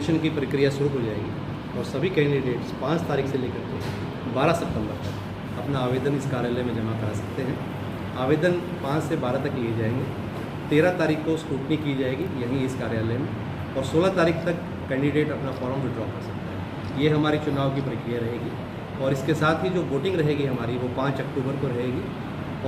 Nomination की प्रक्रिया शुरू हो जाएगी और सभी कैंडिडेट्स 5 तारीख से लेकर के 12 सितंबर तक अपना आवेदन इस कार्यालय में जमा करा सकते हैं। आवेदन 5 से 12 तक लिए जाएंगे। 13 तारीख को स्क्रूटनी की जाएगी यहीं इस कार्यालय में और 16 तारीख तक कैंडिडेट अपना फॉर्म विड्रॉ कर सकता है। ये हमारी चुनाव की प्रक्रिया रहेगी और इसके साथ ही जो वोटिंग रहेगी हमारी वो 5 अक्टूबर को रहेगी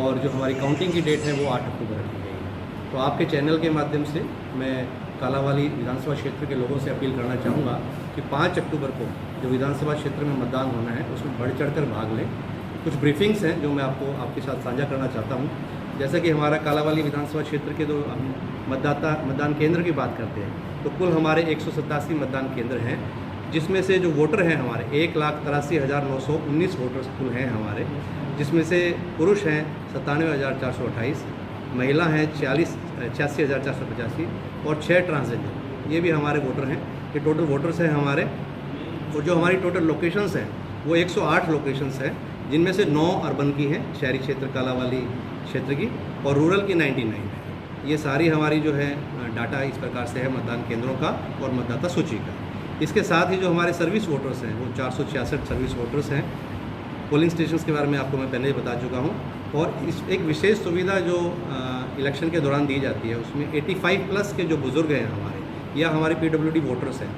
और जो हमारी काउंटिंग की डेट है वो 8 अक्टूबर की रहेगी। तो आपके चैनल के माध्यम से मैं कालांवाली विधानसभा क्षेत्र के लोगों से अपील करना चाहूँगा कि 5 अक्टूबर को जो विधानसभा क्षेत्र में मतदान होना है उसमें बढ़ चढ़कर भाग लें। कुछ ब्रीफिंग्स हैं जो मैं आपके साथ साझा करना चाहता हूँ। जैसा कि हमारा कालांवाली विधानसभा क्षेत्र के जो हम मतदान केंद्र की बात करते हैं तो कुल हमारे 187 मतदान केंद्र हैं, जिसमें से जो वोटर हैं हमारे 1,83,919 वोटर्स कुल हैं हमारे, जिसमें से पुरुष हैं 97,428, महिला हैं 86,485 और 6 ट्रांसजेंडर, ये भी हमारे वोटर हैं। ये टोटल वोटर्स हैं हमारे। और जो हमारी टोटल लोकेशंस हैं वो 108 लोकेशंस हैं, जिनमें से 9 अर्बन की हैं, शहरी क्षेत्र कालांवाली क्षेत्र की, और रूरल की 99 है। ये सारी हमारी जो है डाटा इस प्रकार से है मतदान केंद्रों का और मतदाता सूची का। इसके साथ ही जो हमारे सर्विस वोटर्स हैं वो 466 सर्विस वोटर्स हैं। पोलिंग स्टेशंस के बारे में आपको मैं पहले ही बता चुका हूँ। और इस एक विशेष सुविधा जो इलेक्शन के दौरान दी जाती है उसमें 85 प्लस के जो बुज़ुर्ग हैं हमारे या हमारे PWD वोटर्स हैं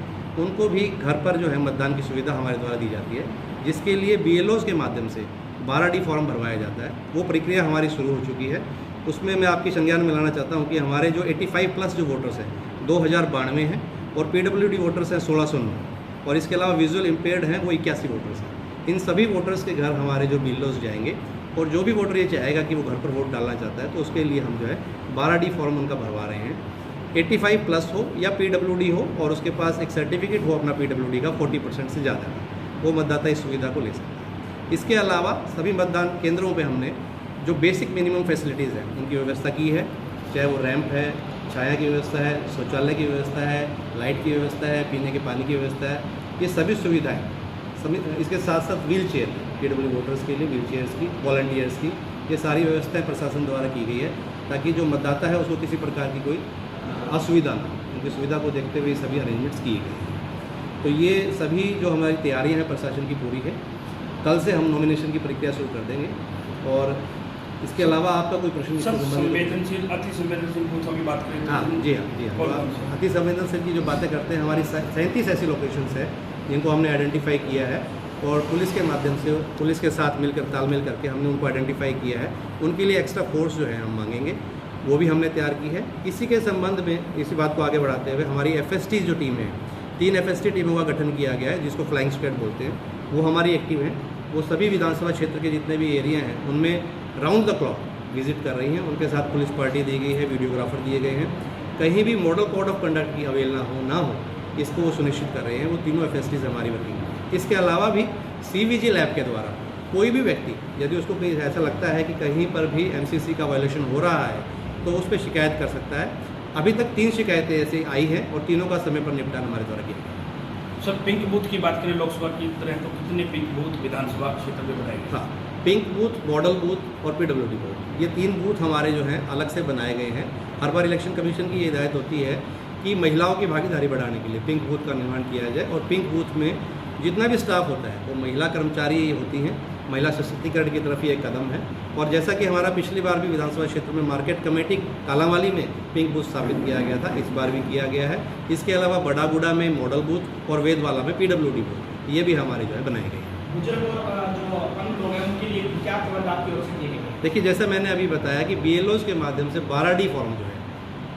उनको भी घर पर जो है मतदान की सुविधा हमारे द्वारा दी जाती है, जिसके लिए BLOs के माध्यम से 12D फॉर्म भरवाया जाता है। वो प्रक्रिया हमारी शुरू हो चुकी है। उसमें मैं आपकी संज्ञान में लाना चाहता हूँ कि हमारे जो 85 प्लस जो वोटर्स हैं 2092 हैं और PWD वोटर्स हैं 1609 और इसके अलावा विजुअल इम्पेयर्ड हैं वो 81 वोटर्स हैं। इन सभी वोटर्स के घर हमारे जो BLOs जाएंगे और जो भी वोटर ये चाहेगा कि वो घर पर वोट डालना चाहता है तो उसके लिए हम जो है 12D फॉर्म उनका भरवा रहे हैं। 85 प्लस हो या PWD हो और उसके पास एक सर्टिफिकेट हो अपना PWD का 40% से ज़्यादा, वो मतदाता इस सुविधा को ले सकता है। इसके अलावा सभी मतदान केंद्रों पे हमने जो बेसिक मिनिमम फैसिलिटीज़ हैं उनकी व्यवस्था की है, चाहे वो रैंप है, छाया की व्यवस्था है, शौचालय की व्यवस्था है, लाइट की व्यवस्था है, पीने के पानी की व्यवस्था है, ये सभी सुविधाएँ सभी। इसके साथ साथ व्हील चेयर PWD वोटर्स के लिए व्हील चेयर्स की, वॉलंटियर्स की, ये सारी व्यवस्थाएँ प्रशासन द्वारा की गई है ताकि जो मतदाता है उसको किसी प्रकार की कोई असुविधा ना हो। उनकी सुविधा को देखते हुए सभी अरेंजमेंट्स किए गए हैं। तो ये सभी जो हमारी तैयारियां हैं प्रशासन की पूरी है। कल से हम नॉमिनेशन की प्रक्रिया शुरू कर देंगे। और इसके अलावा आपका कोई प्रश्न? संवेदनशील, अति संवेदनशील बूथों की बात करें? हाँ जी, अति संवेदनशील की जो बातें करते हैं हमारी 37 ऐसी लोकेशंस है जिनको हमने आइडेंटिफाई किया है और पुलिस के माध्यम से पुलिस के साथ मिलकर तालमेल करके हमने उनको आइडेंटिफाई किया है। उनके लिए एक्स्ट्रा फोर्स जो है हम मांगेंगे, वो भी हमने तैयार की है। इसी के संबंध में इसी बात को आगे बढ़ाते हुए हमारी FST जो टीम है, 3 FST टीमों का गठन किया गया है जिसको फ्लाइंग स्क्वाड बोलते हैं, वो हमारी एक्टिव है। वो सभी विधानसभा क्षेत्र के जितने भी एरिया हैं उनमें राउंड द क्लॉक विजिट कर रही हैं। उनके साथ पुलिस पार्टी दी गई है, वीडियोग्राफर दिए गए हैं। कहीं भी मॉडल कोड ऑफ कंडक्ट की अवेलना हो ना हो इसको वो सुनिश्चित कर रहे हैं। वो तीनों FSTs हमारी वर्किंग। इसके अलावा भी CVG लैब के द्वारा कोई भी व्यक्ति यदि उसको कहीं ऐसा लगता है कि कहीं पर भी MCC का वायलेशन हो रहा है तो उस पर शिकायत कर सकता है। अभी तक 3 शिकायतें ऐसी आई हैं और तीनों का समय पर निपटान हमारे द्वारा किया गया। सर, पिंक बूथ की बात करें लोकसभा की तरह तो कितने पिंक बूथ विधानसभा क्षेत्र में बनाए गए? हाँ, पिंक बूथ, मॉडल बूथ और PWD बूथ, ये 3 बूथ हमारे जो हैं अलग से बनाए गए हैं। हर बार इलेक्शन कमीशन की ये हिदायत होती है कि महिलाओं की भागीदारी बढ़ाने के लिए पिंक बूथ का निर्माण किया जाए और पिंक बूथ में जितना भी स्टाफ होता है वो महिला कर्मचारी होती हैं। महिला सशक्तिकरण की तरफ ये एक कदम है। और जैसा कि हमारा पिछली बार भी विधानसभा क्षेत्र में मार्केट कमेटी कालांवाली में पिंक बूथ स्थापित किया गया था, इस बार भी किया गया है। इसके अलावा बड़ागुड़ा में मॉडल बूथ और वेदवाला में PWD बूथ, ये भी हमारे जो है बनाए गए हैं। देखिए, जैसा मैंने अभी बताया कि BLOs के माध्यम से 12D फॉर्म जो है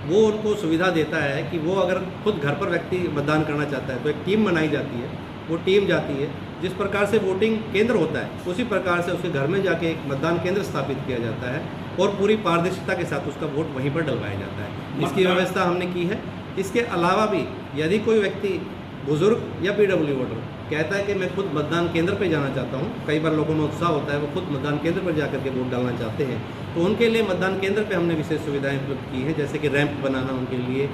वो उनको सुविधा देता है कि वो अगर खुद घर पर व्यक्ति मतदान करना चाहता है तो एक टीम बनाई जाती है, वो टीम जाती है। जिस प्रकार से वोटिंग केंद्र होता है उसी प्रकार से उसके घर में जाके एक मतदान केंद्र स्थापित किया जाता है और पूरी पारदर्शिता के साथ उसका वोट वहीं पर डलवाया जाता है। इसकी व्यवस्था हमने की है। इसके अलावा भी यदि कोई व्यक्ति बुजुर्ग या PWD वोटर कहता है कि मैं खुद मतदान केंद्र पर जाना चाहता हूँ, कई बार लोगों में उत्साह होता है वो खुद मतदान केंद्र पर जाकर के वोट डालना चाहते हैं, तो उनके लिए मतदान केंद्र पे हमने विशेष सुविधाएं उपलब्ध की हैं, जैसे कि रैंप बनाना उनके लिए,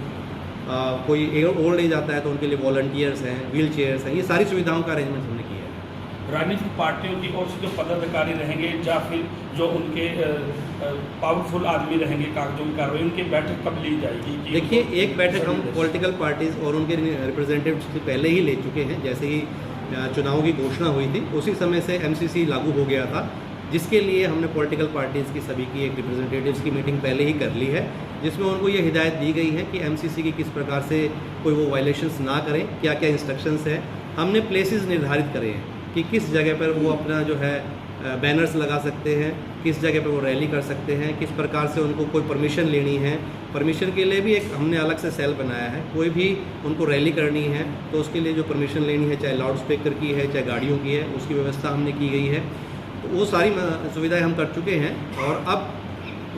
कोई ओल्ड एज आता है तो उनके लिए वॉलंटियर्स हैं, व्हील चेयर्स हैं, ये सारी सुविधाओं का अरेंजमेंट हमने किया है। राजनीतिक पार्टियों की ओर से जो पदाधिकारी रहेंगे या फिर जो उनके पावरफुल आदमी रहेंगे कागजों की कार्रवाई, उनकी बैठक कब ली जाएगी? देखिए, एक बैठक हम पॉलिटिकल पार्टीज़ और उनके रिप्रेजेंटेटिव्स से पहले ही ले चुके हैं। जैसे ही चुनाव की घोषणा हुई थी उसी समय से एमसीसी लागू हो गया था, जिसके लिए हमने पॉलिटिकल पार्टीज़ की सभी की एक रिप्रेजेंटेटिव्स की मीटिंग पहले ही कर ली है, जिसमें उनको ये हिदायत दी गई है कि एमसीसी की किस प्रकार से कोई वो वायलेशंस ना करें, क्या क्या इंस्ट्रक्शंस हैं। हमने प्लेसेस निर्धारित करे हैं कि किस जगह पर वो अपना जो है बैनर्स लगा सकते हैं, किस जगह पे वो रैली कर सकते हैं, किस प्रकार से उनको कोई परमिशन लेनी है। परमिशन के लिए भी एक हमने अलग से सेल बनाया है। कोई भी उनको रैली करनी है तो उसके लिए जो परमिशन लेनी है, चाहे लाउड स्पीकर की है चाहे गाड़ियों की है, उसकी व्यवस्था हमने की गई है। तो वो सारी सुविधाएं हम कर चुके हैं और अब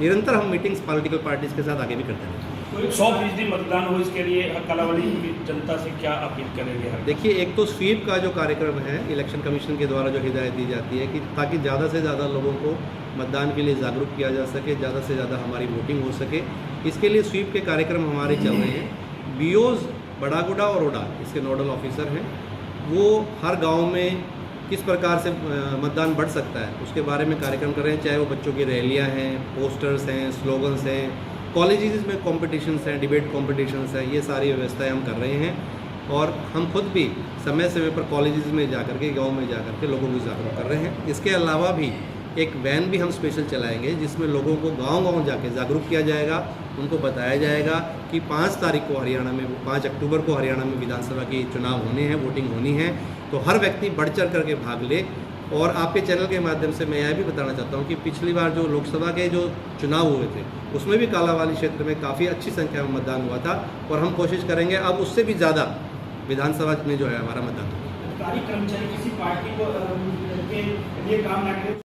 निरंतर हम मीटिंग्स पॉलिटिकल पार्टीज़ के साथ आगे भी करते हैं। 100% मतदान हो, इसके लिए कालावली की जनता से क्या अपील करेंगे? देखिए, एक तो स्वीप का जो कार्यक्रम है इलेक्शन कमीशन के द्वारा जो हिदायत दी जाती है कि ताकि ज़्यादा से ज़्यादा लोगों को मतदान के लिए जागरूक किया जा सके, ज़्यादा से ज़्यादा हमारी वोटिंग हो सके, इसके लिए स्वीप के कार्यक्रम हमारे चल रहे हैं। बीओज़ बड़ागुडा और ओडा इसके नोडल ऑफिसर हैं, वो हर गाँव में किस प्रकार से मतदान बढ़ सकता है उसके बारे में कार्यक्रम कर रहे हैं। चाहे वो बच्चों की रैलियाँ हैं, पोस्टर्स हैं, स्लोगन्स हैं, कॉलेजेस में कॉम्पिटिशन्स हैं, डिबेट कॉम्पिटिशन्स हैं, ये सारी व्यवस्थाएं हम कर रहे हैं। और हम खुद भी समय समय पर कॉलेजेस में जाकर के, गांव में जाकर के लोगों को जागरूक कर रहे हैं। इसके अलावा भी एक वैन भी हम स्पेशल चलाएंगे जिसमें लोगों को गांव-गांव जाके जागरूक किया जाएगा। उनको बताया जाएगा कि 5 तारीख को हरियाणा में, 5 अक्टूबर को हरियाणा में विधानसभा की चुनाव होने हैं, वोटिंग होनी है, तो हर व्यक्ति बढ़ चढ़ करके भाग ले। और आपके चैनल के माध्यम से मैं यह भी बताना चाहता हूं कि पिछली बार जो लोकसभा के जो चुनाव हुए थे उसमें भी कालावाली क्षेत्र में काफ़ी अच्छी संख्या में मतदान हुआ था और हम कोशिश करेंगे अब उससे भी ज़्यादा विधानसभा में जो है हमारा मतदान हो। सरकारी कर्मचारी किसी पार्टी को के लिए काम ना करें।